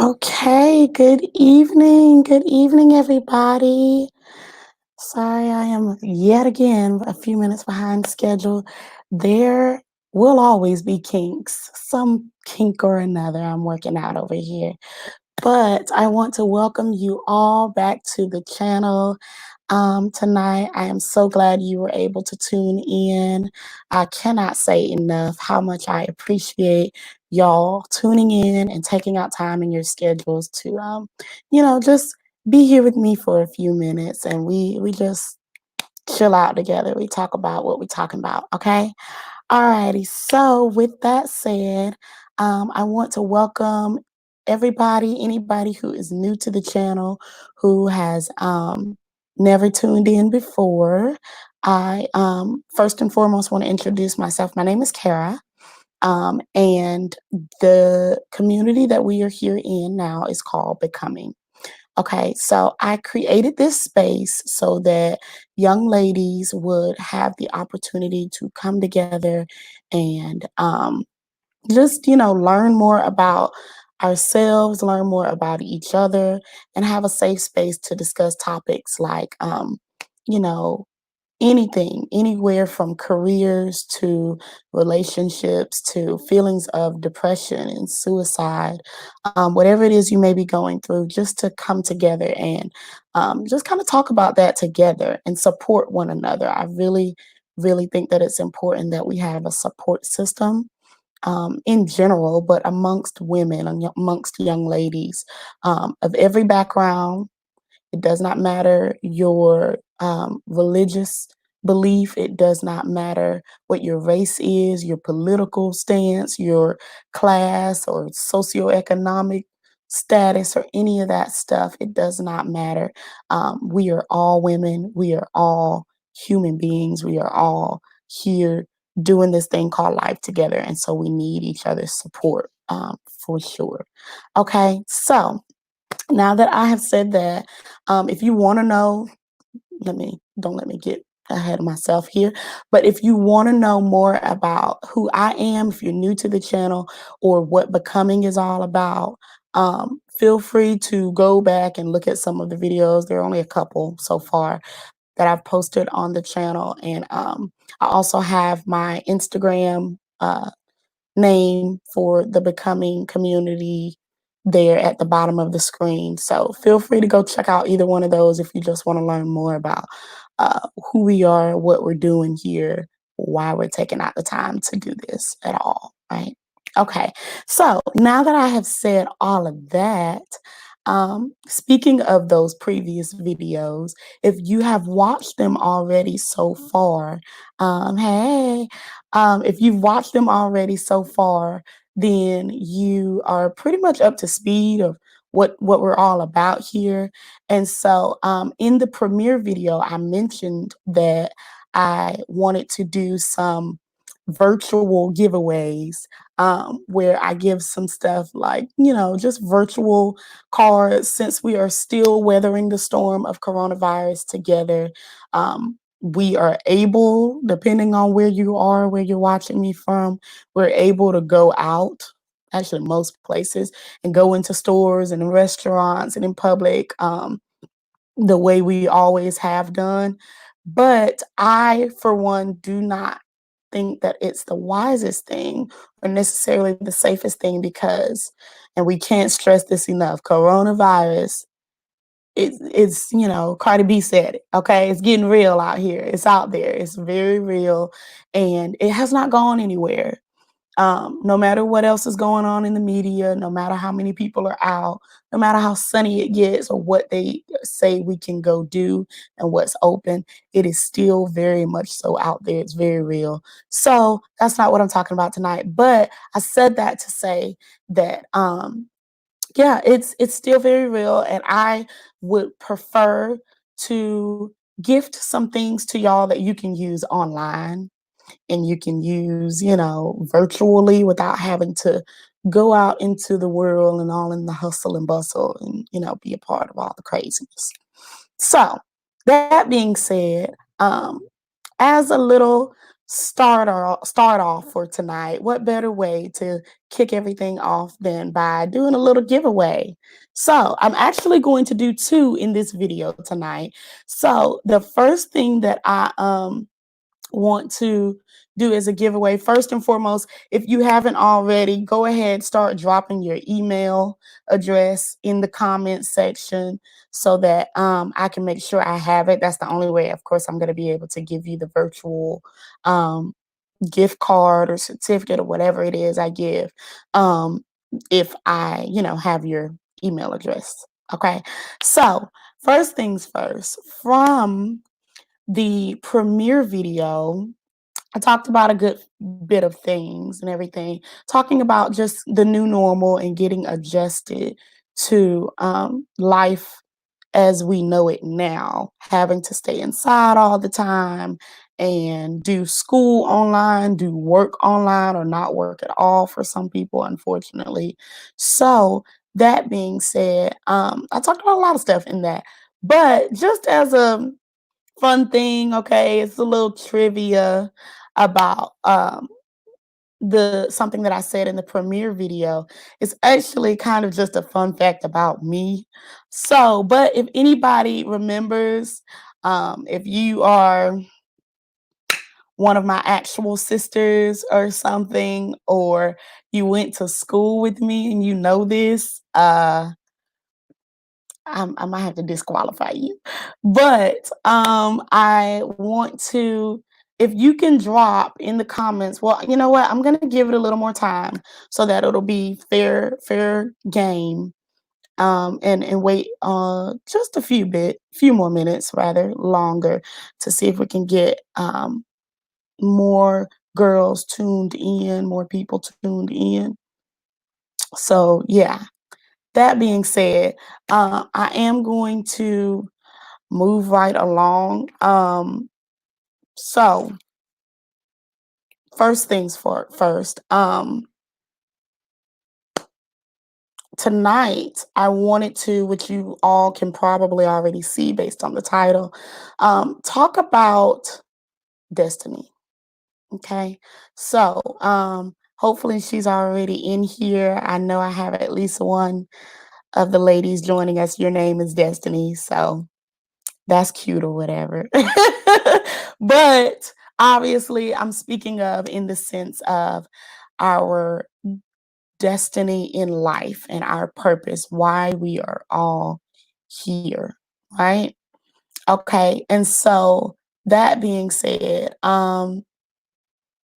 Okay, good evening. Good evening, everybody. Sorry, I am yet again a few minutes behind schedule. There will always be kinks, some kink or another I'm working out over here. But I want to welcome you all back to the channel tonight. I am so glad you were able to tune in. I cannot say enough how much I appreciate y'all tuning in and taking out time in your schedules to, just be here with me for a few minutes and we just chill out together. We talk about what we're talking about, okay? Alrighty, so with that said, I want to welcome anybody who is new to the channel, who has never tuned in before. I first and foremost want to introduce myself. My name is Kara, and the community that we are here in now is called Becoming. Okay, so I created this space so that young ladies would have the opportunity to come together and just, learn more about ourselves, learn more about each other, and have a safe space to discuss topics like, you know, anything, anywhere from careers to relationships to feelings of depression and suicide, whatever it is you may be going through, just to come together and just kind of talk about that together and support one another. I really, really think that it's important that we have a support system in general, but amongst women, amongst young ladies of every background. It does not matter your religious belief. It does not matter what your race is, your political stance, your class or socioeconomic status, or any of that stuff. It does not matter. We are all women. We are all human beings. We are all here doing this thing called life together. And so we need each other's support for sure. Okay, so now that I have said that, if you want to know, don't let me get ahead of myself here. But if you want to know more about who I am, if you're new to the channel or what becoming is all about, feel free to go back and look at some of the videos. There are only a couple so far that I've posted on the channel, and I also have my Instagram name for the Becoming community there at the bottom of the screen. So feel free to go check out either one of those if you just want to learn more about who we are, what we're doing here, why we're taking out the time to do this at all, right? Okay, so now that I have said all of that, speaking of those previous videos, if you have watched them already so far, hey, if you've watched them already so far, then you are pretty much up to speed of what we're all about here. And so in the premiere video, I mentioned that I wanted to do some virtual giveaways where I give some stuff like, just virtual cards, since we are still weathering the storm of coronavirus together. We are able, depending on where you are, where you're watching me from, we're able to go out, actually most places, and go into stores and in restaurants and in public the way we always have done. But I, for one, do not think that it's the wisest thing or necessarily the safest thing because, and we can't stress this enough, coronavirus, Cardi B said it, okay? It's getting real out here. It's out there. It's very real, and it has not gone anywhere. No matter what else is going on in the media, no matter how many people are out, no matter how sunny it gets or what they say we can go do and what's open, it is still very much so out there. It's very real. So that's not what I'm talking about tonight. But I said that to say that yeah, it's still very real, and I would prefer to gift some things to y'all that you can use online and you can use, virtually without having to go out into the world and all in the hustle and bustle and, be a part of all the craziness. So, that being said, as a little start off for tonight. What better way to kick everything off than by doing a little giveaway? So, I'm actually going to do two in this video tonight. So, the first thing that I want to do as a giveaway, first and foremost, if you haven't already, go ahead, start dropping your email address in the comment section so that I can make sure I have it. That's the only way, of course, I'm going to be able to give you the virtual um, gift card or certificate or whatever it is I give, um, if I, have your email address. Okay. So, first things first, from the premiere video, I talked about a good bit of things and everything, talking about just the new normal and getting adjusted to life as we know it now, having to stay inside all the time and do school online, do work online, or not work at all for some people, unfortunately. So, that being said, I talked about a lot of stuff in that. But just as a fun thing, okay, it's a little trivia about the something that I said in the premiere video. It's actually kind of just a fun fact about me. So, but if anybody remembers, if you are one of my actual sisters or something, or you went to school with me and you know this, I might have to disqualify you. But I want to, if you can drop in the comments, well, you know what? I'm gonna give it a little more time so that it'll be fair game. And wait just few more minutes, rather longer, to see if we can get more girls tuned in, more people tuned in. So yeah. That being said, I am going to move right along. So first things first, tonight I wanted to, which you all can probably already see based on the title, talk about destiny. Okay. So hopefully she's already in here. I know I have at least one of the ladies joining us. Your name is Destiny. So that's cute or whatever. But obviously, I'm speaking of in the sense of our destiny in life and our purpose, why we are all here, right? Okay. And so that being said,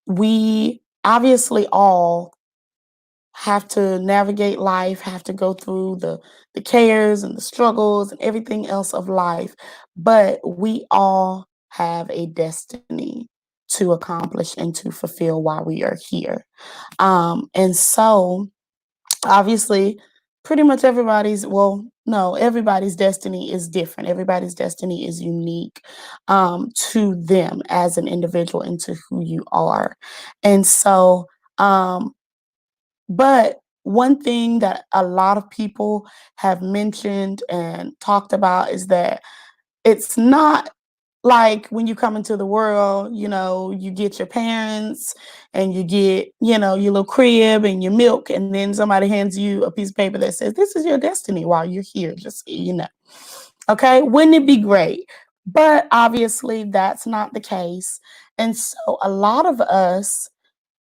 we obviously all have to navigate life, have to go through the cares and the struggles and everything else of life, but we all have a destiny to accomplish and to fulfill while we are here. And so obviously pretty much everybody's, well, no, everybody's destiny is different. Everybody's destiny is unique to them as an individual and to who you are. And so but one thing that a lot of people have mentioned and talked about is that it's not like when you come into the world, you get your parents and you get, your little crib and your milk, and then somebody hands you a piece of paper that says, this is your destiny while you're here, just so you know. Okay, wouldn't it be great? But obviously, that's not the case. And so a lot of us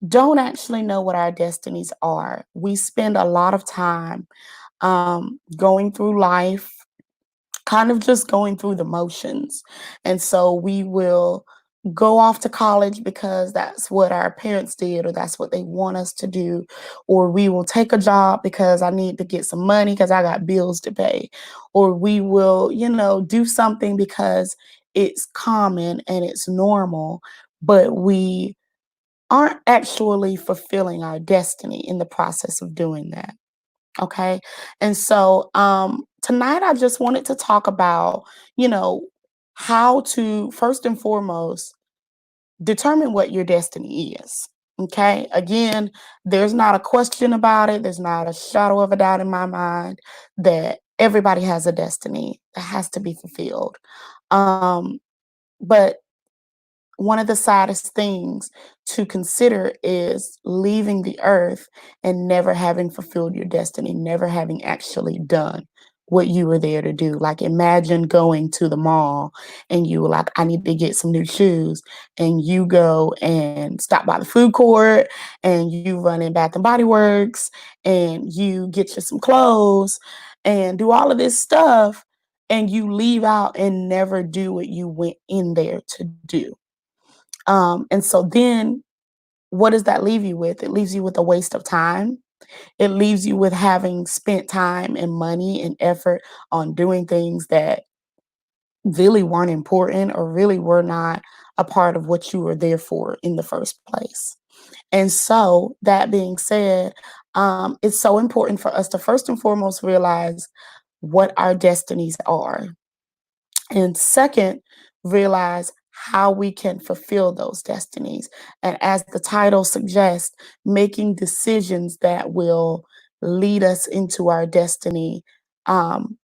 don't actually know what our destinies are. We spend a lot of time going through life, kind of just going through the motions. And so we will go off to college because that's what our parents did, or that's what they want us to do. Or we will take a job because I need to get some money because I got bills to pay. Or we will, do something because it's common and it's normal, but we aren't actually fulfilling our destiny in the process of doing that. Okay. And so tonight I just wanted to talk about, you know, how to first and foremost determine what your destiny is. Okay. Again, there's not a question about it. There's not a shadow of a doubt in my mind that everybody has a destiny that has to be fulfilled. But one of the saddest things to consider is leaving the earth and never having fulfilled your destiny, never having actually done what you were there to do. Like, imagine going to the mall and you were like, I need to get some new shoes. And you go and stop by the food court and you run in Bath and Body Works and you get you some clothes and do all of this stuff. And you leave out and never do what you went in there to do. And so then what does that leave you with? It leaves you with a waste of time. It leaves you with having spent time and money and effort on doing things that really weren't important or really were not a part of what you were there for in the first place. And so, that being said, it's so important for us to first and foremost realize what our destinies are. And second, realize how we can fulfill those destinies. And as the title suggests, making decisions that will lead us into our destiny um,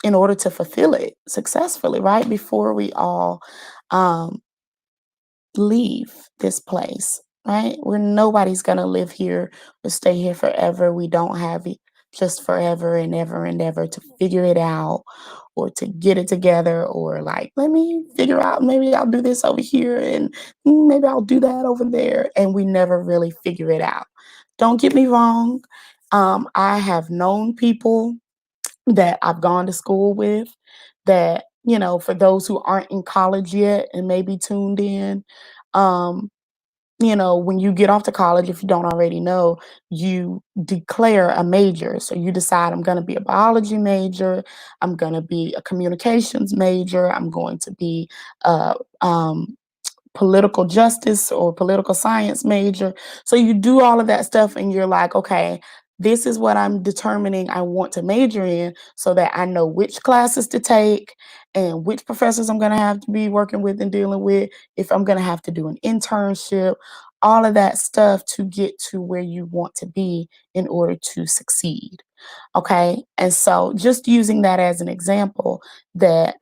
in order to fulfill it successfully, right? Before we all um, leave this place, right? We're nobody's gonna live here or stay here forever. We don't have it just forever and ever to figure it out or to get it together or like, let me figure out, maybe I'll do this over here and maybe I'll do that over there. And we never really figure it out. Don't get me wrong. I have known people that I've gone to school with that, for those who aren't in college yet and maybe tuned in, um, when you get off to college, if you don't already know, you declare a major. So you decide, I'm going to be a biology major, I'm going to be a communications major, I'm going to be a political justice or political science major. So you do all of that stuff and you're like, okay, this is what I'm determining I want to major in so that I know which classes to take and which professors I'm going to have to be working with and dealing with, if I'm going to have to do an internship, all of that stuff to get to where you want to be in order to succeed. Okay. And so just using that as an example that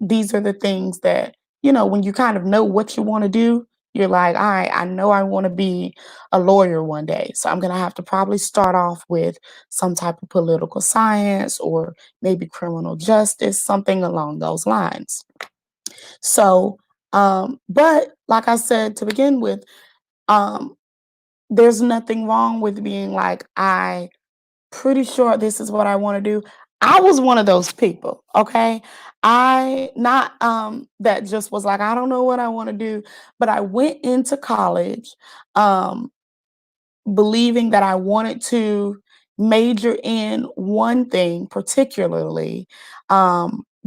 these are the things that, when you kind of know what you want to do, you're like, all right, I know I want to be a lawyer one day. So I'm going to have to probably start off with some type of political science or maybe criminal justice, something along those lines. So, but like I said to begin with, um, there's nothing wrong with being like, I pretty sure this is what I want to do. I was one of those people, okay? I not that just was like, I don't know what I want to do, but I went into college um believing that I wanted to major in one thing particularly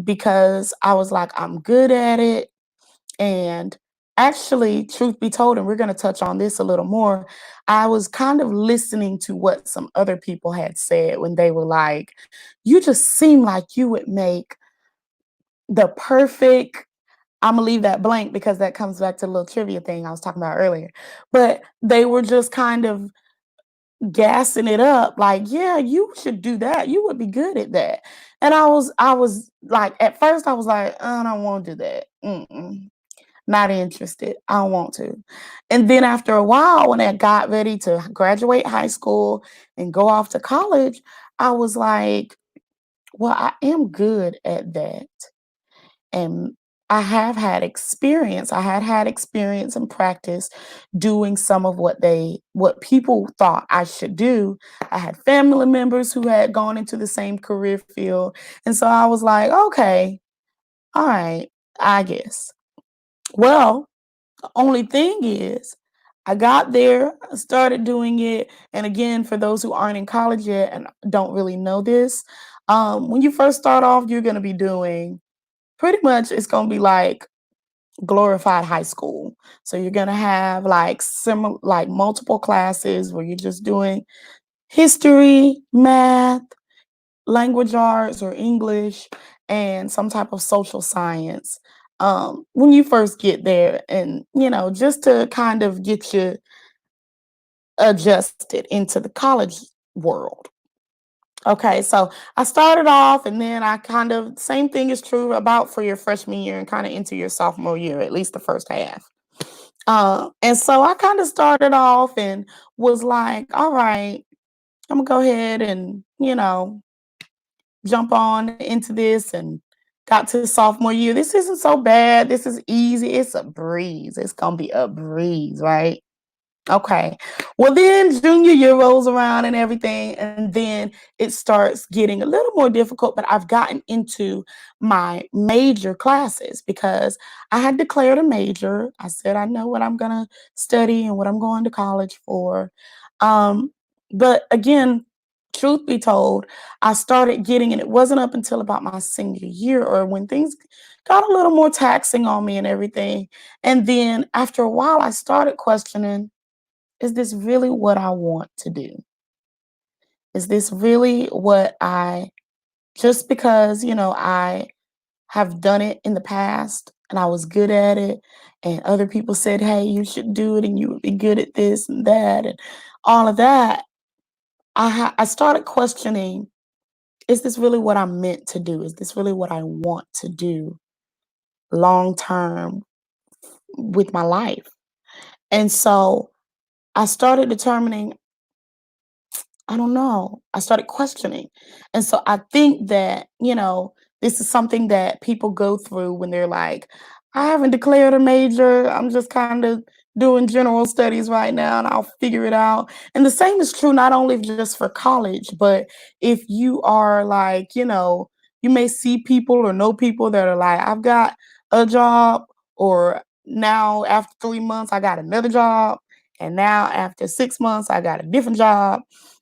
because I was like, I'm good at it. And actually, truth be told, and we're going to touch on this a little more, I was kind of listening to what some other people had said when they were like, you just seem like you would make the perfect. I'm gonna leave that blank because that comes back to the little trivia thing I was talking about earlier. But they were just kind of gassing it up like, yeah, you should do that. You would be good at that. And I was like, at first I was like, I don't want to do that. Not interested. I don't want to. And then after a while, when I got ready to graduate high school and go off to college, I was like, well, I am good at that. And I have had experience. I had experience and practice doing some of what people thought I should do. I had family members who had gone into the same career field. And so I was like, okay, all right, I guess. Well, only thing is, I got there, I started doing it, and again, for those who aren't in college yet and don't really know this, when you first start off, you're gonna be doing pretty much it's gonna be like glorified high school. So you're gonna have like like multiple classes where you're just doing history, math, language arts or English, and some type of social science. When you first get there, and just to kind of get you adjusted into the college world. Okay, so I started off and then I kind of same thing is true about for your freshman year and kind of into your sophomore year, at least the first half. And so I kind of started off and was like, all right, I'm gonna go ahead and, jump on into this and got to sophomore year. This isn't so bad. This is easy. It's a breeze. It's gonna be a breeze, right? Okay. Well, then junior year rolls around and everything, and then it starts getting a little more difficult. But I've gotten into my major classes because I had declared a major. I said I know what I'm going to study and what I'm going to college for. But again, truth be told, I started getting, and it wasn't up until about my senior year or when things got a little more taxing on me and everything. And then after a while, I started questioning, is this really what I want to do? Is this really what just because, I have done it in the past and I was good at it, and other people said, hey, you should do it and you would be good at this and that and all of that. I started questioning, is this really what I'm meant to do? Is this really what I want to do long term with my life? And so I started determining, I don't know. I started questioning. And so I think that, this is something that people go through when they're like, I haven't declared a major. I'm just kind of doing general studies right now and I'll figure it out. And the same is true not only just for college, but if you are like, you may see people or know people that are like, I've got a job, or now after 3 months, I got another job. And now after 6 months, I got a different job,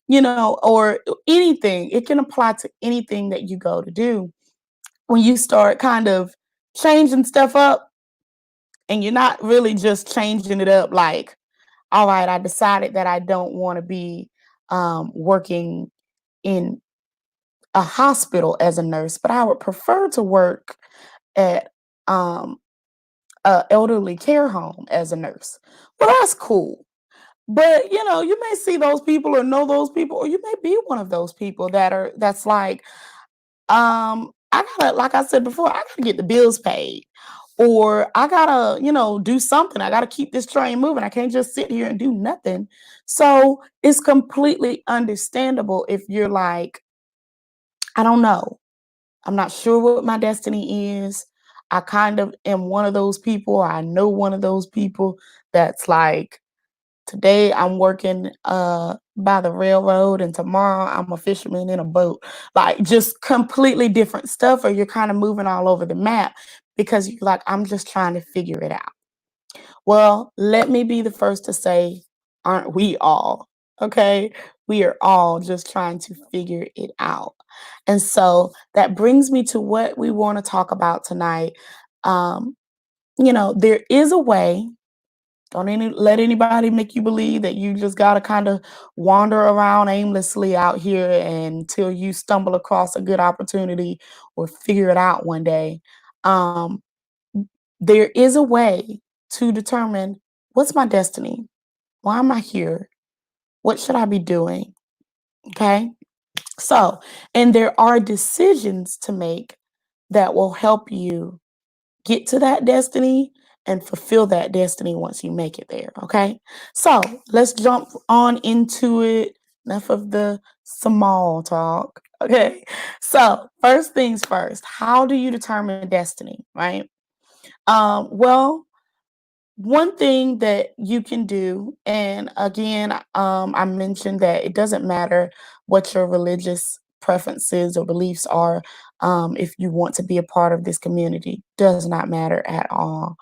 or anything. It can apply to anything that you go to do. When you start kind of changing stuff up and you're not really just changing it up like, all right, I decided that I don't want to be working in a hospital as a nurse, but I would prefer to work at a elderly care home as a nurse. Well, that's cool. But you may see those people or know those people, or you may be one of those people that's like, I gotta, like I said before, I gotta get the bills paid. Or I gotta, do something. I gotta keep this train moving. I can't just sit here and do nothing. So it's completely understandable if you're like, I don't know. I'm not sure what my destiny is. I kind of am one of those people. I know one of those people that's like, today I'm working by the railroad and tomorrow I'm a fisherman in a boat. Like just completely different stuff, or you're kind of moving all over the map because you're like, I'm just trying to figure it out. Well, let me be the first to say, aren't we all? Okay. We are all just trying to figure it out. And so that brings me to what we want to talk about tonight. Um, there is a way. Don't let anybody make you believe that you just gotta kind of wander around aimlessly out here until you stumble across a good opportunity or figure it out one day. Um, there is a way to determine, what's my destiny? Why am I here? What should I be doing? Okay. So, and there are decisions to make that will help you get to that destiny and fulfill that destiny once you make it there. Okay. So let's jump on into it. Enough of the small talk. Okay. So, first things first, how do you determine destiny? Right. Well, one thing that you can do, and again, I mentioned that it doesn't matter what your religious preferences or beliefs are. If you want to be a part of this community, does not matter at all.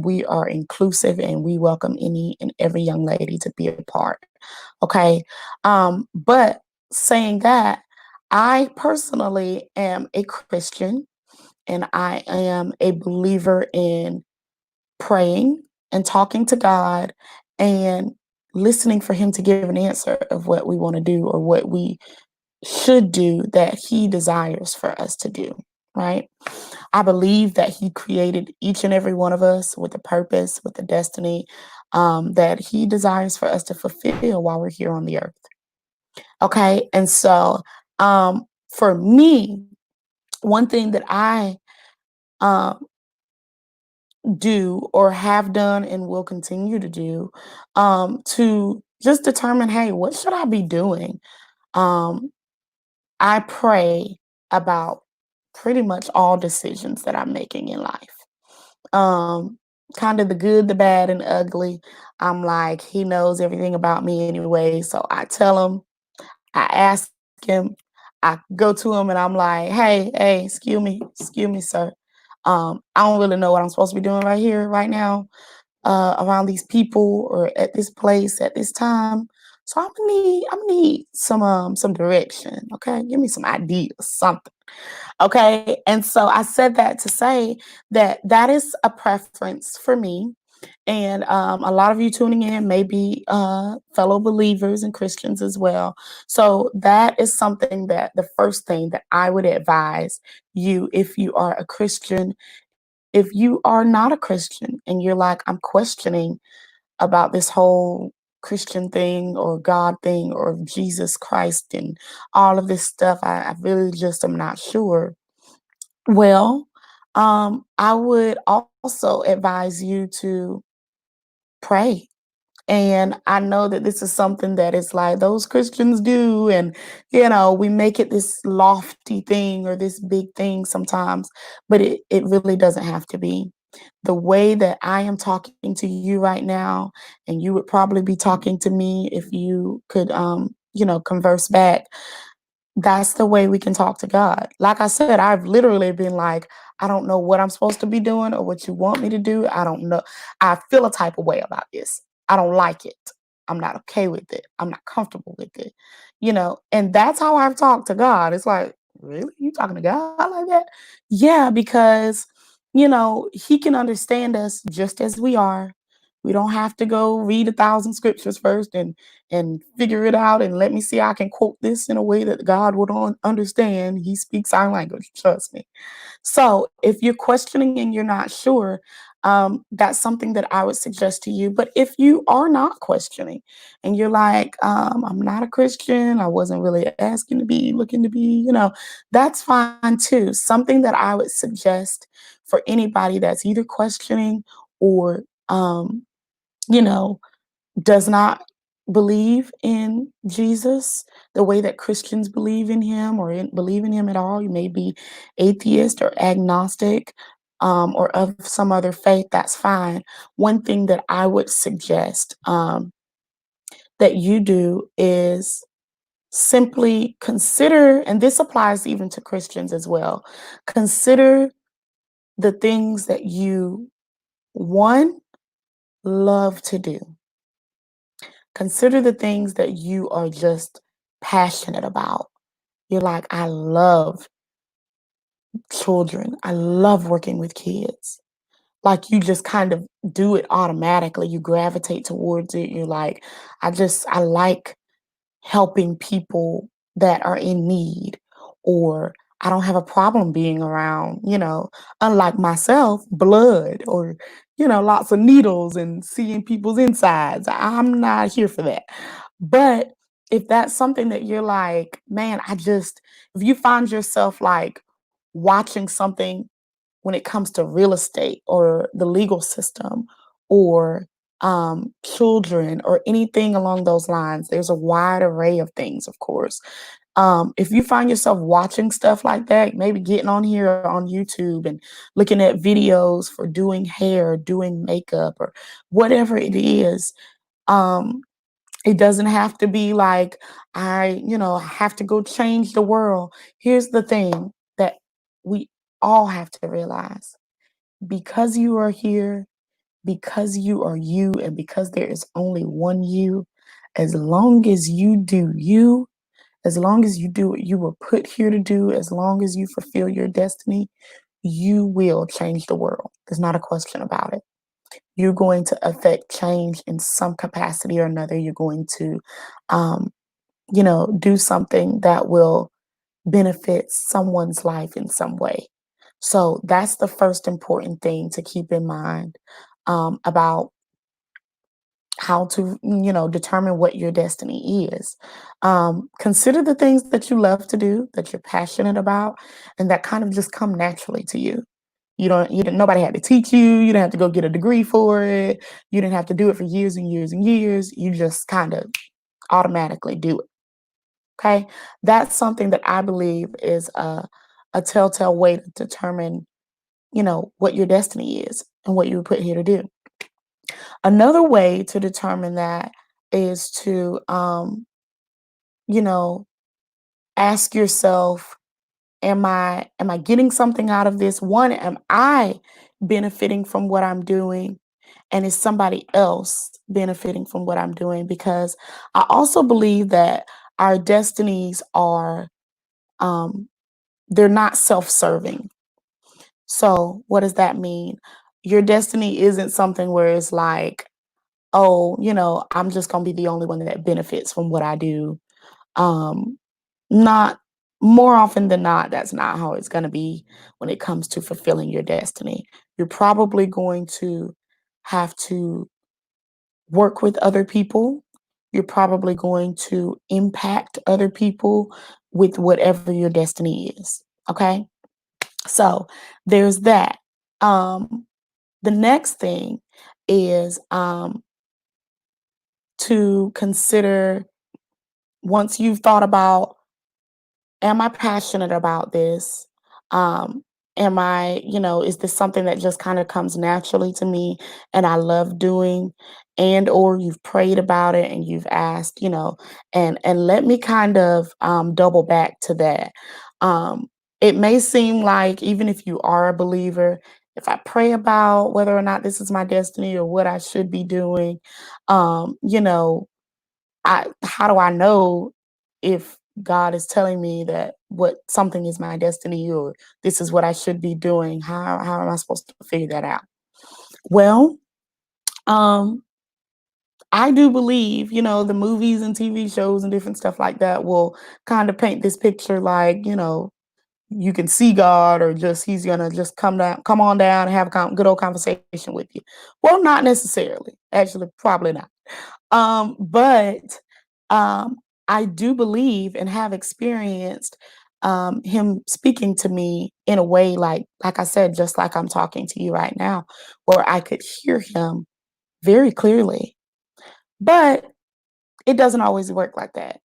We are inclusive and we welcome any and every young lady to be a part. Okay. But saying that, I personally am a Christian and I am a believer in praying and talking to God and listening for Him to give an answer of what we want to do or what we should do that He desires for us to do, right? I believe that He created each and every one of us with a purpose, with a destiny that He desires for us to fulfill while we're here on the earth. Okay. And so For me, one thing that I um, do or have done and will continue to do to just determine, hey, what should I be doing? Um, I pray about pretty much all decisions that I'm making in life. Um, Kind of the good, the bad, and the ugly. I'm like, he knows everything about me anyway. So I tell him, I ask him, I go to him and I'm like, hey, excuse me, sir. I don't really know what I'm supposed to be doing right here, right now, around these people or at this place at this time. So I'm gonna need some direction. Okay. Give me some ideas, something. Okay. And so I said that to say that that is a preference for me. And a lot of you tuning in may be fellow believers and Christians as well. So that is something that the first thing that I would advise you, if you are a Christian, if you are not a Christian and you're like, I'm questioning about this whole Christian thing or God thing or Jesus Christ and all of this stuff, I really just am not sure. Well, I would also advise you to pray. And I know that this is something that is like those Christians do. And, we make it this lofty thing or this big thing sometimes, but it really doesn't have to be. The way that I am talking to you right now, and you would probably be talking to me if you could, converse back, that's the way we can talk to God. Like I said, I've literally been like, I don't know what I'm supposed to be doing or what you want me to do. I don't know. I feel a type of way about this. I don't like it. I'm not okay with it. I'm not comfortable with it. And that's how I've talked to God. It's like, really? You talking to God like that? Yeah, because, He can understand us just as we are. We don't have to go read 1,000 scriptures first and figure it out and let me see I can quote this in a way that God would understand. He speaks our language, trust me. So if you're questioning and you're not sure, that's something that I would suggest to you. But if you are not questioning and you're like, I'm not a Christian, I wasn't really asking to be, looking to be, that's fine too. Something that I would suggest for anybody that's either questioning or, you know, does not believe in Jesus the way that Christians believe in him or believe in him at all. You may be atheist or agnostic, or of some other faith, that's fine. One thing that I would suggest that you do is simply consider, and this applies even to Christians as well, consider the things that you, one, love to do. Consider the things that you are just passionate about. You're like, I love children. I love working with kids. Like you just kind of do it automatically. You gravitate towards it. You're like, I like helping people that are in need, or I don't have a problem being around, unlike myself, blood or, lots of needles and seeing people's insides. I'm not here for that. But if that's something that you're like, man, if you find yourself like watching something when it comes to real estate or the legal system or children or anything along those lines. There's a wide array of things, of course. If you find yourself watching stuff like that, maybe getting on here on YouTube and looking at videos for doing hair, doing makeup, or whatever it is, um, it doesn't have to be like, have to go change the world. Here's the thing that we all have to realize, because you are here, because you are you, and because there is only one you, as long as you do you, as long as you do what you were put here to do, as long as you fulfill your destiny, you will change the world. There's not a question about it. You're going to affect change in some capacity or another. You're going to, um, do something that will benefit someone's life in some way. So that's the first important thing to keep in mind about how to, determine what your destiny is. Consider the things that you love to do, that you're passionate about, and that kind of just come naturally to you. You didn't, nobody had to teach you. You didn't have to go get a degree for it. You didn't have to do it for years and years and years. You just kind of automatically do it. Okay. That's something that I believe is a telltale way to determine, what your destiny is and what you were put here to do. Another way to determine that is to, you know, ask yourself, am I getting something out of this? One, am I benefiting from what I'm doing? And is somebody else benefiting from what I'm doing? Because I also believe that our destinies are, um, they're not self-serving. So what does that mean? Your destiny isn't something where it's like, oh, I'm just gonna be the only one that benefits from what I do. Um, Not more often than not, that's not how it's gonna be when it comes to fulfilling your destiny. You're probably going to have to work with other people. You're probably going to impact other people with whatever your destiny is. Okay. So there's that. Um, the next thing is to consider, once you've thought about, am I passionate about this? Um, is this something that just kind of comes naturally to me and I love doing? And or you've prayed about it and you've asked, and let me kind of double back to that. Um, it may seem like, even if you are a believer, if I pray about whether or not this is my destiny or what I should be doing, um, you know, how do I know if God is telling me that what something is my destiny or this is what I should be doing? How am I supposed to figure that out? Well, um, I do believe, the movies and TV shows and different stuff like that will kind of paint this picture like, you can see God, or just he's gonna just come on down and have a good old conversation with you. Well, not necessarily. Actually, probably not. But um, I do believe and have experienced him speaking to me in a way like I said, just like I'm talking to you right now, where I could hear him very clearly. But it doesn't always work like that.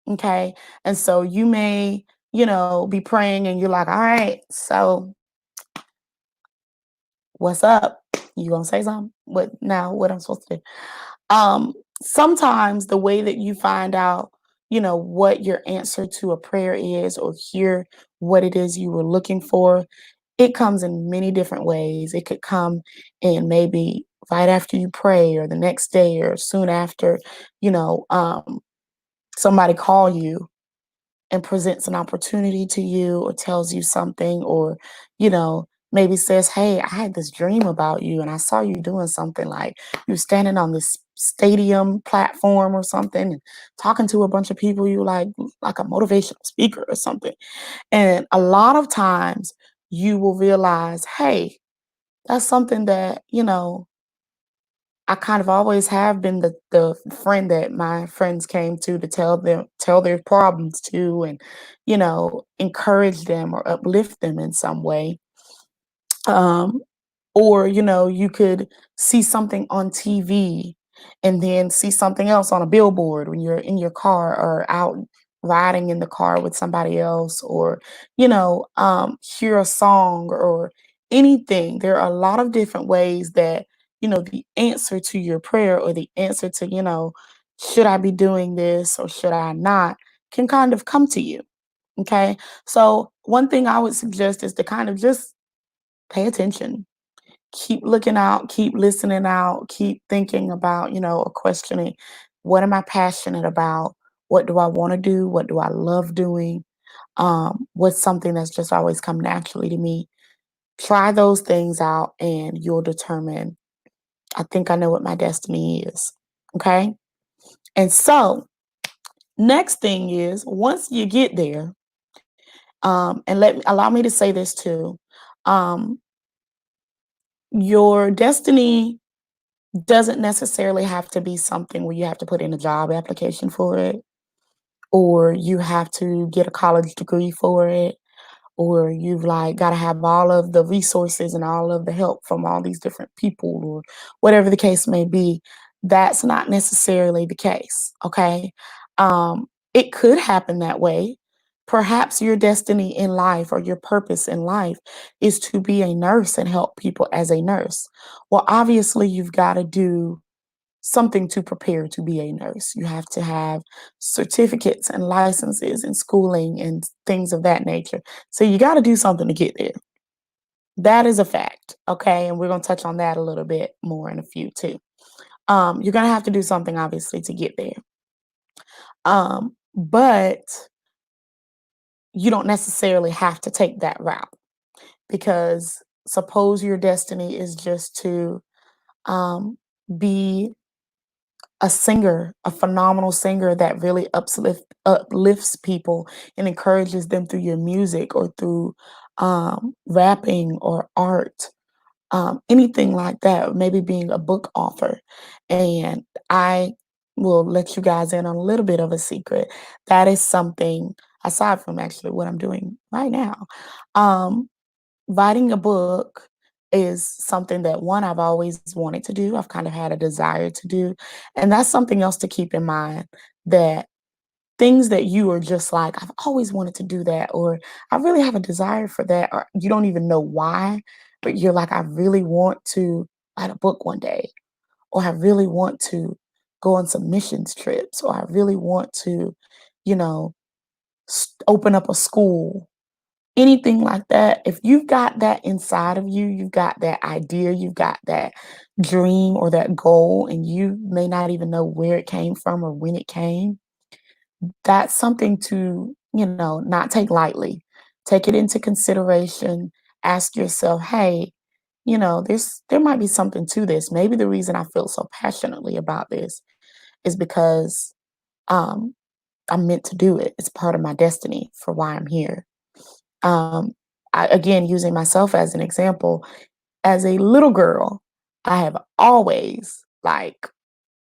Okay. And so you may, be praying and you're like, all right, so what's up? You gonna say something? What now? What I'm supposed to do? Um, Sometimes the way that you find out, what your answer to a prayer is, or hear what it is you were looking for, it comes in many different ways. It could come in maybe right after you pray, or the next day, or soon after, you know, um, somebody call you and presents an opportunity to you, or tells you something, or maybe says, hey, I had this dream about you and I saw you doing something, like you standing on this stadium platform or something and talking to a bunch of people, you like a motivational speaker or something. And a lot of times you will realize, hey, that's something that I kind of always have been the friend that my friends came to tell their problems to, and encourage them or uplift them in some way. Um, or, you could see something on TV and then see something else on a billboard when you're in your car or out riding in the car with somebody else, or, hear a song or anything. There are a lot of different ways that, the answer to your prayer, or the answer to, should I be doing this or should I not, can kind of come to you. Okay. So, one thing I would suggest is to kind of just pay attention, keep looking out, keep listening out, keep thinking about, or questioning, what am I passionate about? What do I want to do? What do I love doing? What's something that's just always come naturally to me? Try those things out and you'll determine, I think I know what my destiny is. Okay. And so, next thing is, once you get there, and allow me to say this too, um, your destiny Doesn't necessarily have to be something where you have to put in a job application for it, or you have to get a college degree for it, or you've like got to have all of the resources and all of the help from all these different people, or whatever the case may be. That's not necessarily the case. Okay. It could happen that way. Perhaps your destiny in life or your purpose in life is to be a nurse and help people as a nurse. Well, obviously, you've got to do something to prepare to be a nurse. You have to have certificates and licenses and schooling and things of that nature. So you got to do something to get there. That is a fact. Okay. And we're going to touch on that a little bit more in a few too. You're going to have to do something obviously to get there. But you don't necessarily have to take that route because suppose your destiny is just to be a singer, a phenomenal singer that really uplifts people and encourages them through your music or through rapping or art, anything like that, maybe being a book author. And I will let you guys in on a little bit of a secret. That is something aside from actually what I'm doing right now. Um, Writing a book is something that one I've always wanted to do. I've kind of had a desire to do. And that's something else to keep in mind, that things that you are just like, I've always wanted to do that, or I really have a desire for that, or you don't even know why, but you're like, I really want to write a book one day, or I really want to go on some missions trips, or I really want to, you know, open up a school. Anything like that, if you've got that inside of you, you've got that idea, you've got that dream or that goal, and you may not even know where it came from or when it came, that's something to, not take lightly. Take it into consideration. Ask yourself, hey, there might be something to this. Maybe the reason I feel so passionately about this is because um, I'm meant to do it. It's part of my destiny for why I'm here. Um, again, using myself as an example, as a little girl, I have always like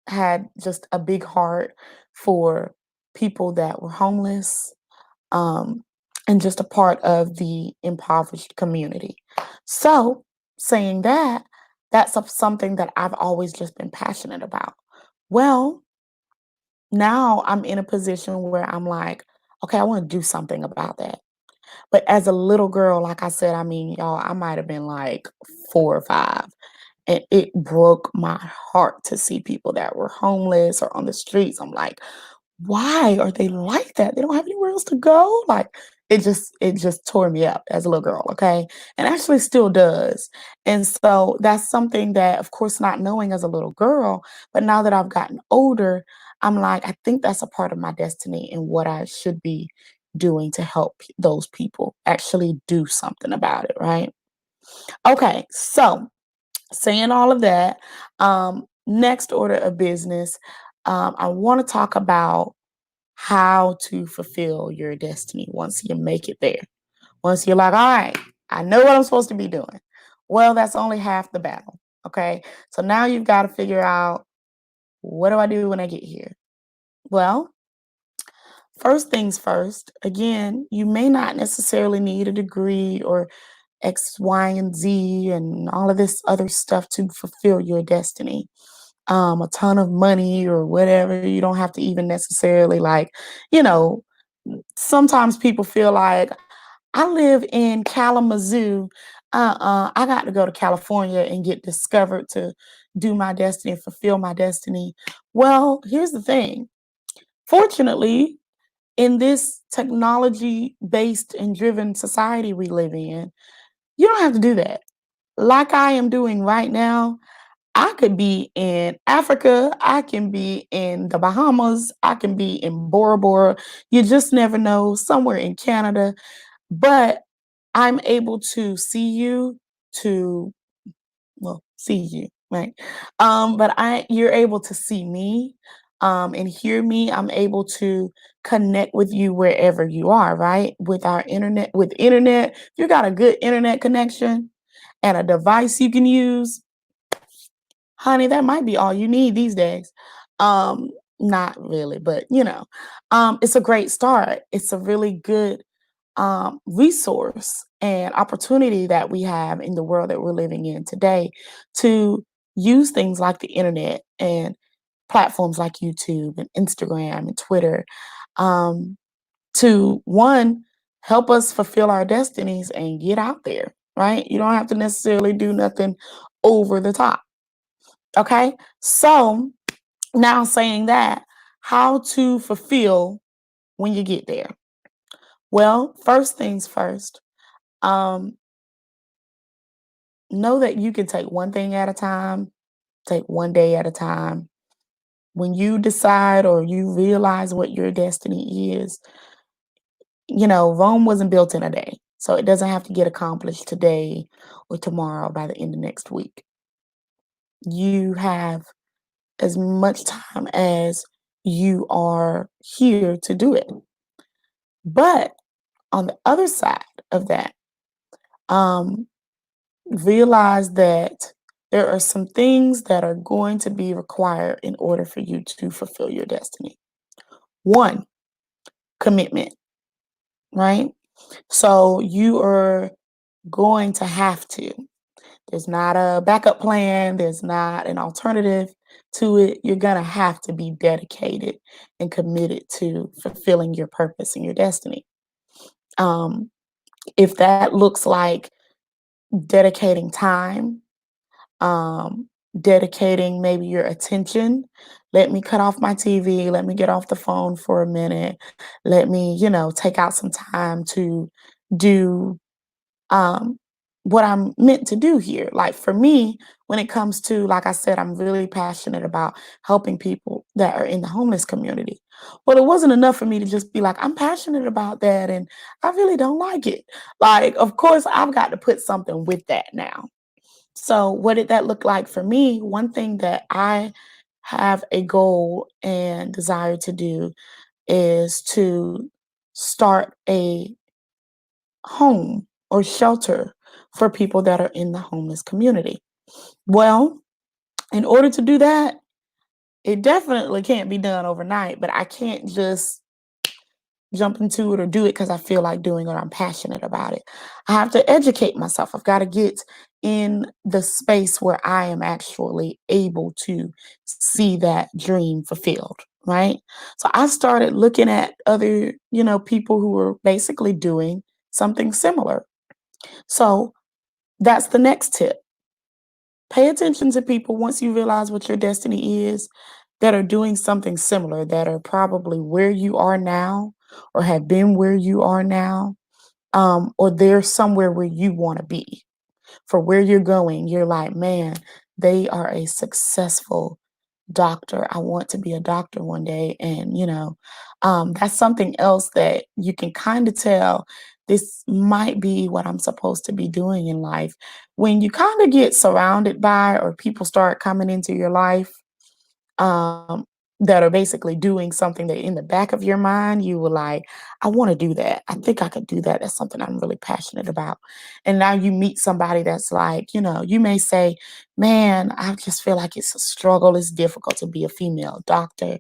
had just a big heart for people that were homeless, um, and just a part of the impoverished community. So, saying that, that's something that I've always just been passionate about. Well, now I'm in a position where I'm like, okay, I want to do something about that. But as a little girl, like I said, I mean, y'all, I might have been like 4 or 5, and it broke my heart to see people that were homeless or on the streets. I'm like, "Why are they like that? They don't have anywhere else to go?" Like, it just tore me up as a little girl, okay? And actually still does. And so that's something that, of course, not knowing as a little girl, but now that I've gotten older, I'm like, I think that's a part of my destiny and what I should be doing to help those people actually do something about it, right? Okay, so saying all of that, next order of business, I want to talk about how to fulfill your destiny once you make it there. Once you're like, all right, I know what I'm supposed to be doing. Well, that's only half the battle. Okay. So now you've got to figure out, what do I do when I get here? Well, first things first, again, you may not necessarily need a degree or X, Y, and Z and all of this other stuff to fulfill your destiny. A ton of money or whatever. You don't have to even necessarily like, you know, sometimes people feel like, I live in Kalamazoo. I got to go to California and get discovered to do my destiny and fulfill my destiny. Well, here's the thing. Fortunately, in this technology based and driven society we live in, you don't have to do that. Like I am doing right now, I could be in Africa, I can be in the Bahamas, I can be in Bora Bora. You just never know, somewhere in Canada. But I'm able to see you, to well, see you, right? But you're able to see me, and hear me. I'm able to connect with you wherever you are, right? With internet, if you got a good internet connection and a device you can use, honey, that might be all you need these days. Not really, but it's a great start. It's a really good resource and opportunity that we have in the world that we're living in today to use things like the internet and platforms like YouTube and Instagram and Twitter um, to one, help us fulfill our destinies and get out there, right? You don't have to necessarily do nothing over the top. Okay. So now saying that, how to fulfill when you get there? Well, first things first, um, know that you can take one thing at a time, take one day at a time. When you decide or you realize what your destiny is, Rome wasn't built in a day. So it doesn't have to get accomplished today or tomorrow by the end of next week. You have as much time as you are here to do it. But on the other side of that, um, realize that there are some things that are going to be required in order for you to fulfill your destiny. One, commitment, right? So you are going to have to. There's not a backup plan, there's not an alternative to it. You're going to have to be dedicated and committed to fulfilling your purpose and your destiny. Um, if that looks like dedicating time, um, dedicating maybe your attention. Let me cut off my TV. Let me get off the phone for a minute. Let me, take out some time to do um, what I'm meant to do here. Like for me, when it comes to, like I said, I'm really passionate about helping people that are in the homeless community. Well, it wasn't enough for me to just be like, I'm passionate about that and I really don't like it. Like, of course, I've got to put something with that now. So, what did that look like for me? One thing that I have a goal and desire to do is to start a home or shelter for people that are in the homeless community. Well, in order to do that, it definitely can't be done overnight, but I can't just jump into it or do it because I feel like doing it or I'm passionate about it. I have to educate myself. I've got to get in the space where I am actually able to see that dream fulfilled, right? So I started looking at other, people who were basically doing something similar. So that's the next tip. Pay attention to people once you realize what your destiny is that are doing something similar, that are probably where you are now or have been where you are now, or they're somewhere where you want to be. For where you're going, you're like, man, they are a successful doctor. I want to be a doctor one day. And, that's something else that you can kind of tell this might be what I'm supposed to be doing in life. When you kind of get surrounded by or people start coming into your life um, that are basically doing something that in the back of your mind, you were like, I want to do that. I think I could do that. That's something I'm really passionate about. And now you meet somebody that's like, you may say, man, I just feel like it's a struggle. It's difficult to be a female doctor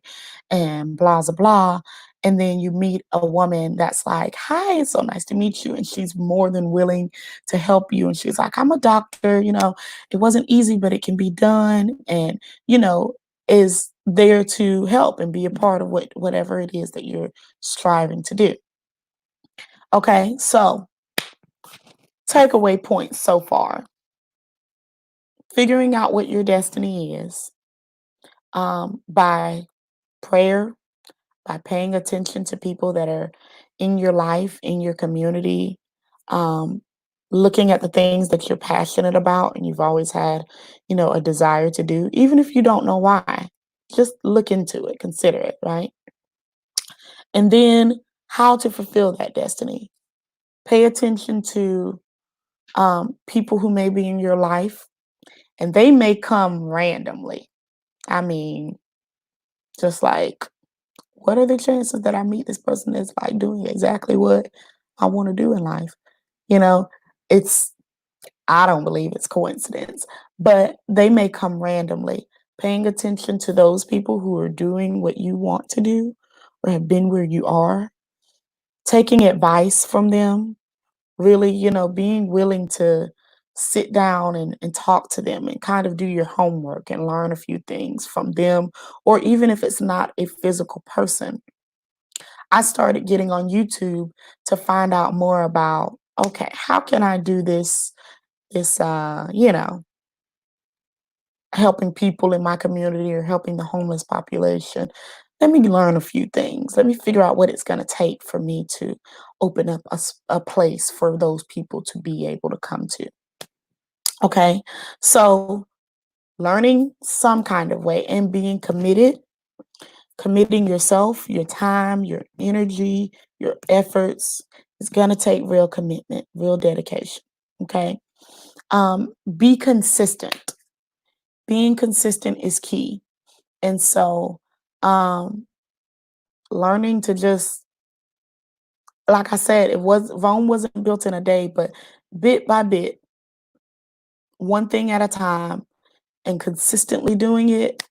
and blah, blah, blah. And then you meet a woman that's like, hi, it's so nice to meet you. And she's more than willing to help you. And she's like, I'm a doctor, it wasn't easy, but it can be done. And, is there to help and be a part of whatever it is that you're striving to do. Okay, so takeaway points so far. Figuring out what your destiny is by prayer, by paying attention to people that are in your life, in your community, um, looking at the things that you're passionate about and you've always had, a desire to do, even if you don't know why. Just look into it, consider it, right? And then how to fulfill that destiny. Pay attention to people who may be in your life, and they may come randomly. I mean, just like, what are the chances that I meet this person that's like doing exactly what I want to do in life? You know, it's I don't believe it's coincidence, but they may come randomly. Paying attention to those people who are doing what you want to do or have been where you are, taking advice from them, really, being willing to sit down and talk to them and kind of do your homework and learn a few things from them, or even if it's not a physical person. I started getting on YouTube to find out more about, okay, how can I do this, helping people in my community or helping the homeless population. Let me learn a few things. Let me figure out what it's going to take for me to open up a place for those people to be able to come to. Okay. So, learning some kind of way and being committed, committing yourself, your time, your energy, your efforts, is going to take real commitment, real dedication. Okay. Be consistent. Being consistent is key. And so, um, learning to just, like I said, Rome wasn't built in a day, but bit by bit, one thing at a time, and consistently doing it,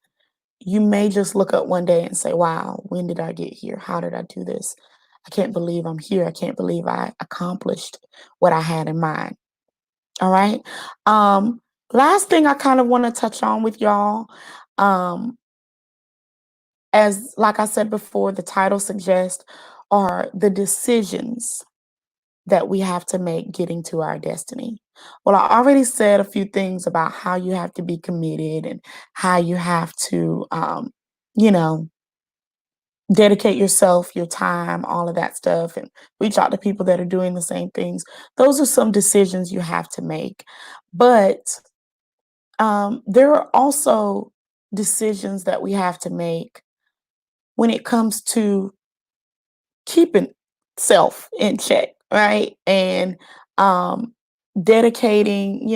you may just look up one day and say, "Wow, when did I get here? How did I do this? I can't believe I'm here. I can't believe I accomplished what I had in mind." All right. Um, Last thing I kind of want to touch on with y'all. Um, as like I said before, the title suggests are the decisions that we have to make getting to our destiny. Well, I already said a few things about how you have to be committed and how you have to, you know, dedicate yourself, your time, all of that stuff, and reach out to people that are doing the same things. Those are some decisions you have to make. But there are also decisions that we have to make when it comes to keeping self in check, right? And um dedicating,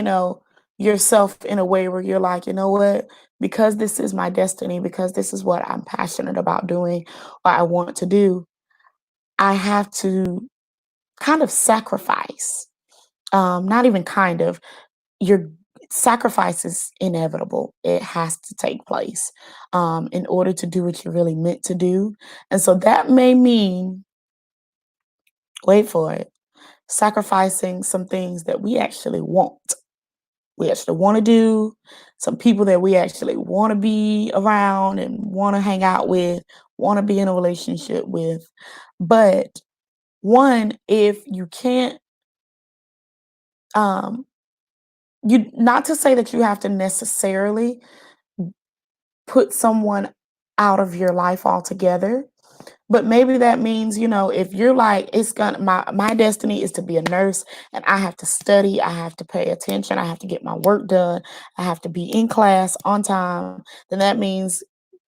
yourself in a way where you're like, you know what? Because this is my destiny, because this is what I'm passionate about doing, or I want to do, I have to kind of sacrifice. Not even kind of, your sacrifice is inevitable. It has to take place in order to do what you're really meant to do. And so that may mean, wait for it, sacrificing some things that we actually want. We actually want to do, some people that we actually want to be around and want to hang out with, want to be in a relationship with. But one, if you can't, um, you not to say that you have to necessarily put someone out of your life altogether. But maybe that means, if you're like, it's gonna my destiny is to be a nurse and I have to study, I have to pay attention, I have to get my work done, I have to be in class on time, then that means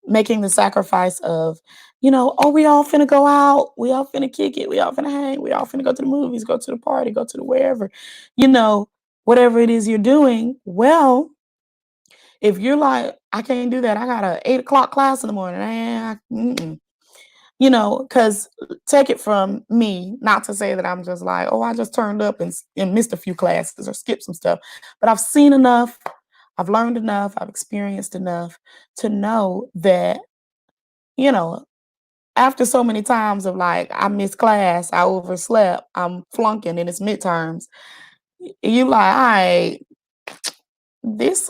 making the sacrifice of, oh, we all finna go out, we all finna kick it, we all finna hang, we all finna go to the movies, go to the party, go to the wherever, you know, whatever it is you're doing. Well, if you're like, I can't do that, I got a 8 o'clock class in the morning, because take it from me, not to say that I'm just like, oh, I just turned up and missed a few classes or skipped some stuff, but I've seen enough, I've learned enough, I've experienced enough to know that, you know, after so many times of like, I missed class, I overslept, I'm flunking and it's midterms, you like, all right, this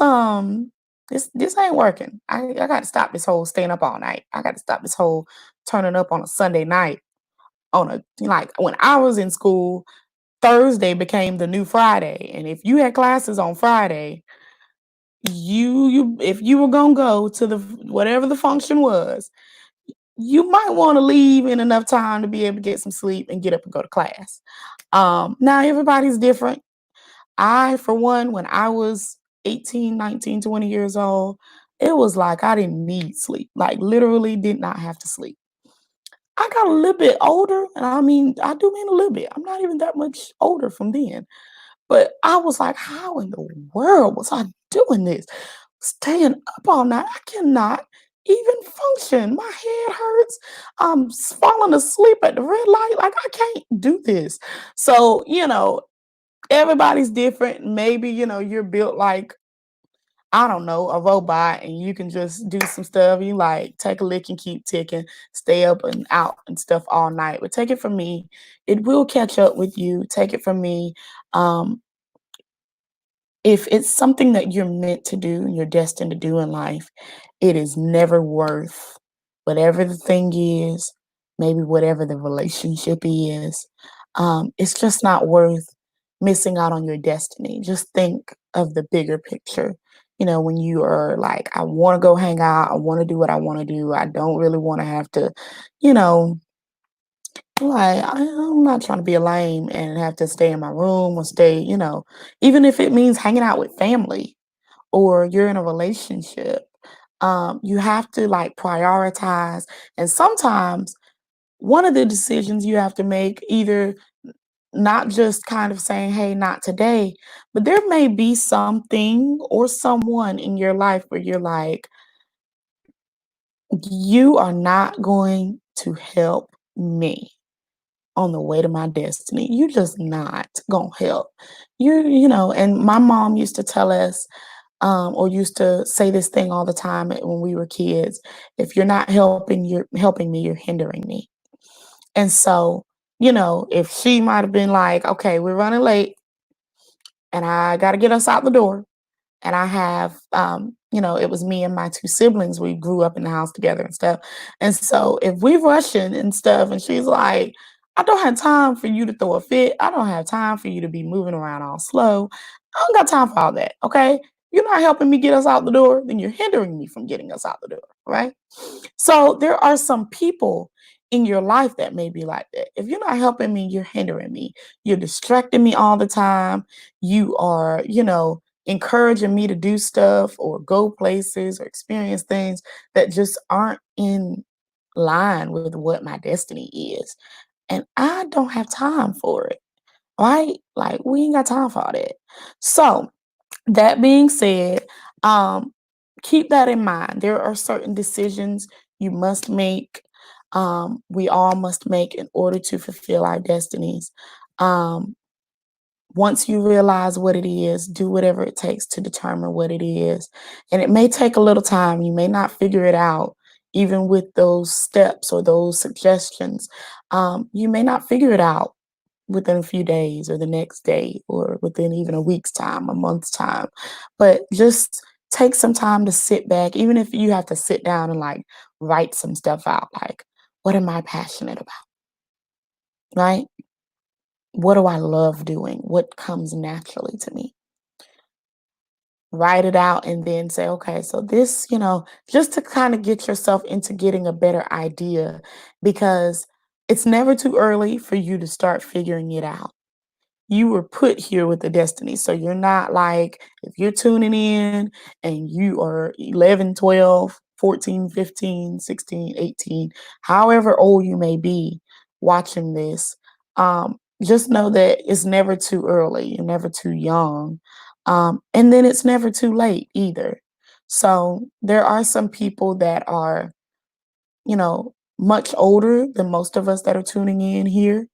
this ain't working. I got to stop this whole staying up all night. I got to stop this whole turning up on a Sunday night. On a Like when I was in school, Thursday became the new Friday, and if you had classes on Friday, you if you were gonna go to whatever the function was, you might want to leave in enough time to be able to get some sleep and get up and go to class. Now everybody's different. I, for one, when I was 18, 19, 20 years old, it was like I didn't need sleep. Like literally did not have to sleep. I got a little bit older, and I mean, I do mean a little bit. I'm not even that much older from then. But I was like, how in the world was I doing this? Staying up all night. I cannot even function. My head hurts. I'm falling asleep at the red light. Like, I can't do this. So, Everybody's different. Maybe, you're built like, I don't know, a robot and you can just do some stuff. You like take a lick and keep ticking, stay up and out and stuff all night. But take it from me, it will catch up with you. Take it from me. Um, if it's something that you're meant to do and you're destined to do in life, it is never worth whatever the thing is, maybe whatever the relationship is. It's just not worth missing out on your destiny. Just think of the bigger picture. When you are like, I want to go hang out, I want to do what I want to do. I don't really want to have to, you know, like, I'm not trying to be a lame and have to stay in my room or stay, even if it means hanging out with family or you're in a relationship, you have to like prioritize. And sometimes one of the decisions you have to make either not just kind of saying, hey, not today, but there may be something or someone in your life where you're like, you are not going to help me on the way to my destiny. You're just not gonna help. And my mom used to tell us, or used to say this thing all the time when we were kids. If you're not helping, you're helping me, you're hindering me. And so, if she might have been like, okay, we're running late and I gotta get us out the door. And I have, it was me and my two siblings. We grew up in the house together and stuff. And so if we rushing and stuff, and she's like, I don't have time for you to throw a fit. I don't have time for you to be moving around all slow. I don't got time for all that. Okay. You're not helping me get us out the door, then you're hindering me from getting us out the door. Right. So there are some people in your life that may be like that. If you're not helping me, you're hindering me. You're distracting me all the time. You are, encouraging me to do stuff or go places or experience things that just aren't in line with what my destiny is. And I don't have time for it. Right? Like we ain't got time for all that. So that being said, um, keep that in mind. There are certain decisions you must make. We all must make in order to fulfill our destinies. Um, Once you realize what it is, do whatever it takes to determine what it is. And it may take a little time. You may not figure it out, even with those steps or those suggestions. You may not figure it out within a few days or the next day or within even a week's time, a month's time. But just take some time to sit back, even if you have to sit down and like write some stuff out. Like, what am I passionate about? Right? What do I love doing? What comes naturally to me? Write it out and then say, okay, so this, just to kind of get yourself into getting a better idea because it's never too early for you to start figuring it out. You were put here with a destiny. So you're not like, if you're tuning in and you are 11, 12, 14, 15, 16, 18, however old you may be watching this, just know that it's never too early. You're never too young. And then it's never too late either. So there are some people that are, much older than most of us that are tuning in here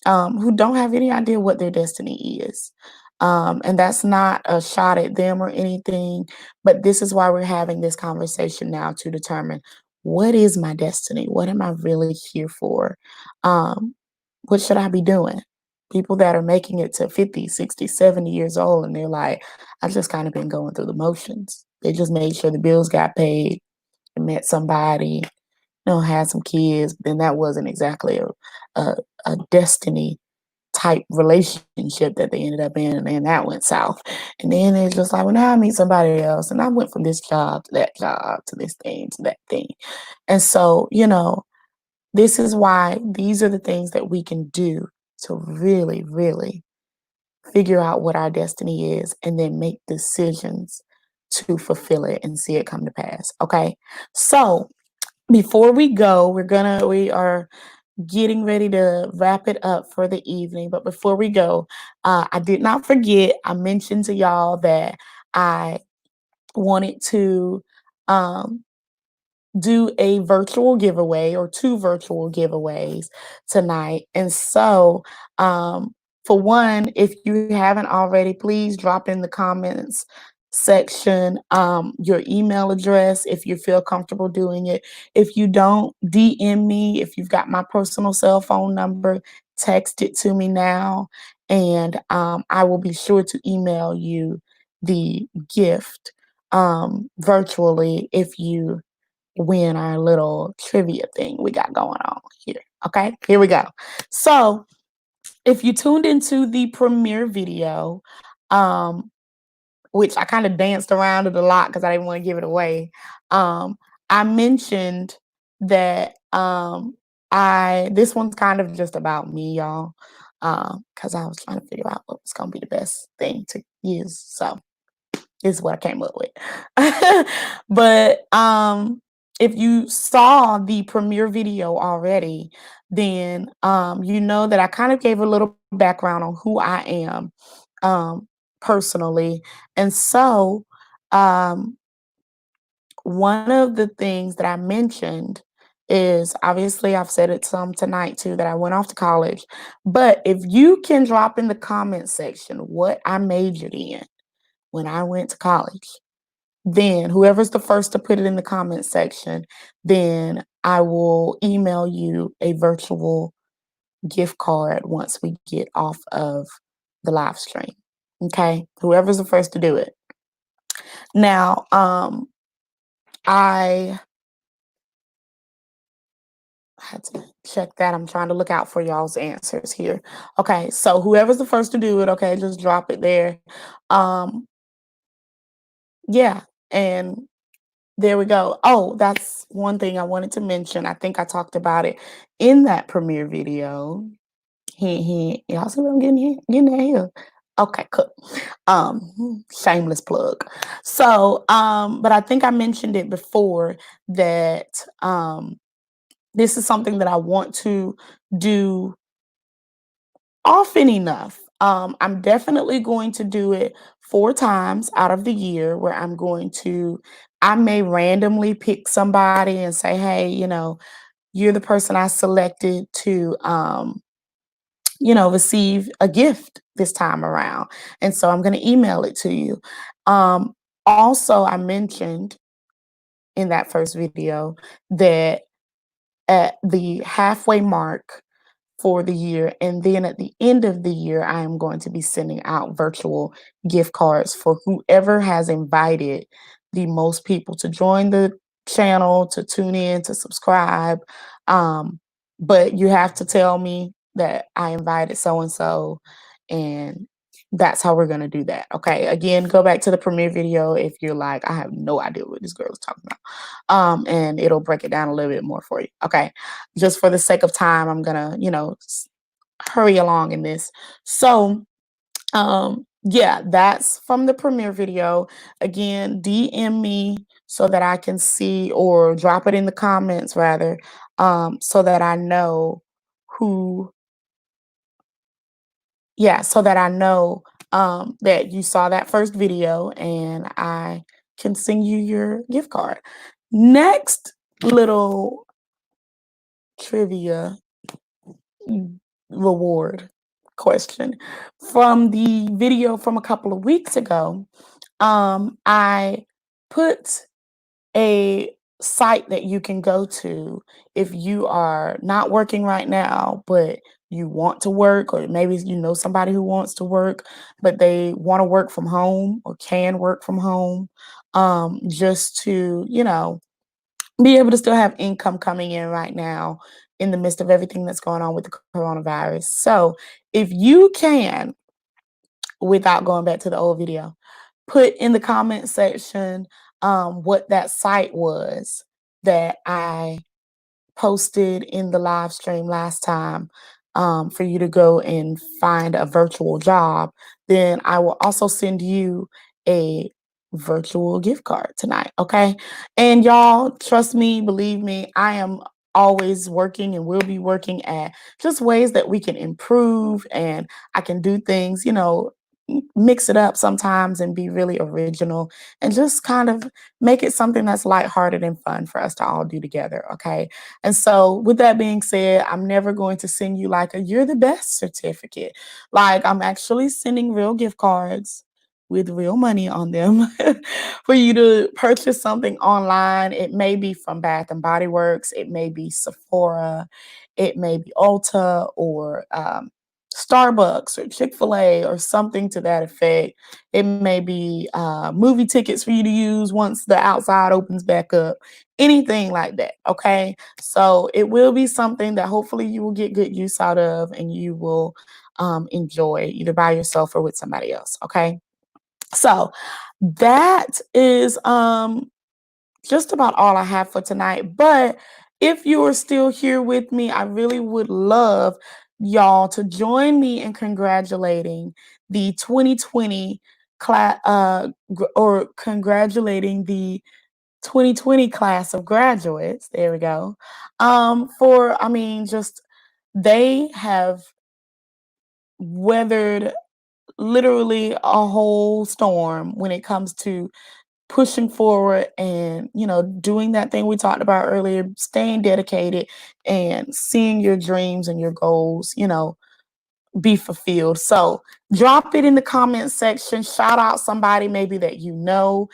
who don't have any idea what their destiny is. And that's not a shot at them or anything, but this is why we're having this conversation now to determine what is my destiny? What am I really here for? Um, what should I be doing? People that are making it to 50, 60, 70 years old, and they're like, I've just kind of been going through the motions. They just made sure the bills got paid and met somebody, had some kids, but then that wasn't exactly a, a destiny type relationship that they ended up in, and then that went south. And then it's just like, well, now I meet somebody else, and I went from this job to that job to this thing to that thing. And so, this is why these are the things that we can do to really, really figure out what our destiny is and then make decisions to fulfill it and see it come to pass. Okay. So before we go, we are getting ready to wrap it up for the evening. But before we go, I did not forget, I mentioned to y'all that I wanted to um, do a virtual giveaway or two virtual giveaways tonight. And so for one, if you haven't already, please drop in the comments section your email address if you feel comfortable doing it. If you don't, DM me. If you've got my personal cell phone number, text it to me now, and I will be sure to email you the gift virtually if you win our little trivia thing we got going on here. Okay, here we go. So if you tuned into the premiere video, um, which I kind of danced around it a lot because I didn't want to give it away, I mentioned that I this one's kind of just about me, y'all, because I was trying to figure out what was gonna be the best thing to use. So is what I came up with. But if you saw the premiere video already, then you know that I kind of gave a little background on who I am um, personally. And so um, one of the things that I mentioned is obviously I've said it some tonight too that I went off to college. But if you can drop in the comment section what I majored in when I went to college, then whoever's the first to put it in the comment section, then I will email you a virtual gift card once we get off of the live stream. Okay? Whoever's the first to do it. Now, I had to check that. I'm trying to look out for y'all's answers here. Okay, so whoever's the first to do it, okay, just drop it there. Um, yeah, and there we go. Oh, that's one thing I wanted to mention. I think I talked about it in that premiere video. Y'all see what I'm getting at here? Okay, cool. Shameless plug. So, but I think I mentioned it before that this is something that I want to do often enough. I'm definitely going to do it 4 times out of the year where I may randomly pick somebody and say, hey, you're the person I selected to, receive a gift this time around. And so I'm going to email it to you. Also, I mentioned in that first video that at the halfway mark for the year. And then at the end of the year, I am going to be sending out virtual gift cards for whoever has invited the most people to join the channel, to tune in, to subscribe. But you have to tell me that I invited so and so, and that's how we're going to do that. Okay. Again, go back to the premiere video if you're like, I have no idea what this girl is talking about. And it'll break it down a little bit more for you. Okay. Just for the sake of time, I'm gonna, hurry along in this. So, yeah, that's from the premiere video. Again, DM me so that I can see, or drop it in the comments rather, so that I know who, yeah, so that I know that you saw that first video and I can send you your gift card. Next little trivia reward question from the video from a couple of weeks ago. I put a site that you can go to if you are not working right now, but you want to work, or maybe you know somebody who wants to work, but they want to work from home or can work from home, just to, be able to still have income coming in right now in the midst of everything that's going on with the coronavirus. So if you can, without going back to the old video, put in the comment section what that site was that I posted in the live stream last time, for you to go and find a virtual job, then I will also send you a virtual gift card tonight. Okay. And y'all, trust me, believe me, I am always working and will be working at just ways that we can improve, and I can do things, mix it up sometimes and be really original and just kind of make it something that's lighthearted and fun for us to all do together. Okay. And so, with that being said, I'm never going to send you like a you're the best certificate. Like, I'm actually sending real gift cards with real money on them for you to purchase something online. It may be from Bath and Body Works, it may be Sephora, it may be Ulta or Starbucks or Chick-fil-A or something to that effect. It may be movie tickets for you to use once the outside opens back up, anything like that. Okay. So it will be something that hopefully you will get good use out of and you will enjoy either by yourself or with somebody else. Okay. So that is just about all I have for tonight. But if you are still here with me, I really would love y'all to join me in congratulating the 2020 class or congratulating the 2020 class of graduates. There we go. For I mean, just they have weathered literally a whole storm when it comes to pushing forward and doing that thing we talked about earlier, staying dedicated and seeing your dreams and your goals be fulfilled. So drop it in the comment section. Shout out somebody maybe that you know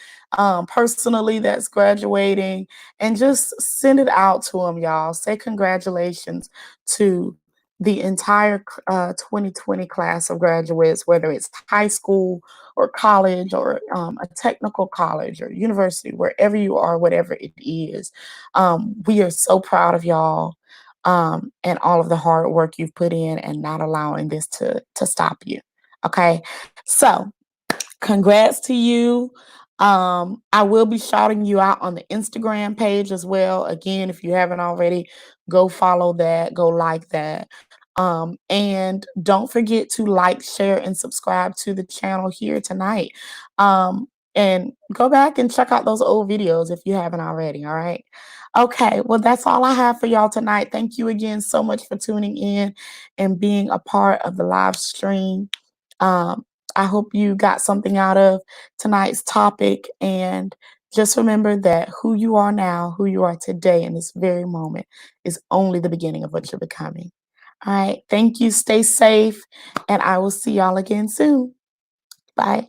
personally that's graduating, and just send it out to them, y'all. Say congratulations to the entire 2020 class of graduates, whether it's high school or college or a technical college or university, wherever you are, whatever it is. We are so proud of y'all and all of the hard work you've put in and not allowing this to stop you. Okay. So congrats to you. I will be shouting you out on the Instagram page as well. Again, if you haven't already, go follow that, go like that. And don't forget to like, share, and subscribe to the channel here tonight. And go back and check out those old videos if you haven't already. All right. Okay. Well, that's all I have for y'all tonight. Thank you again so much for tuning in and being a part of the live stream. Um, I hope you got something out of tonight's topic. And just remember that who you are now, who you are today in this very moment, is only the beginning of what you're becoming. All right. Thank you. Stay safe. And I will see y'all again soon. Bye.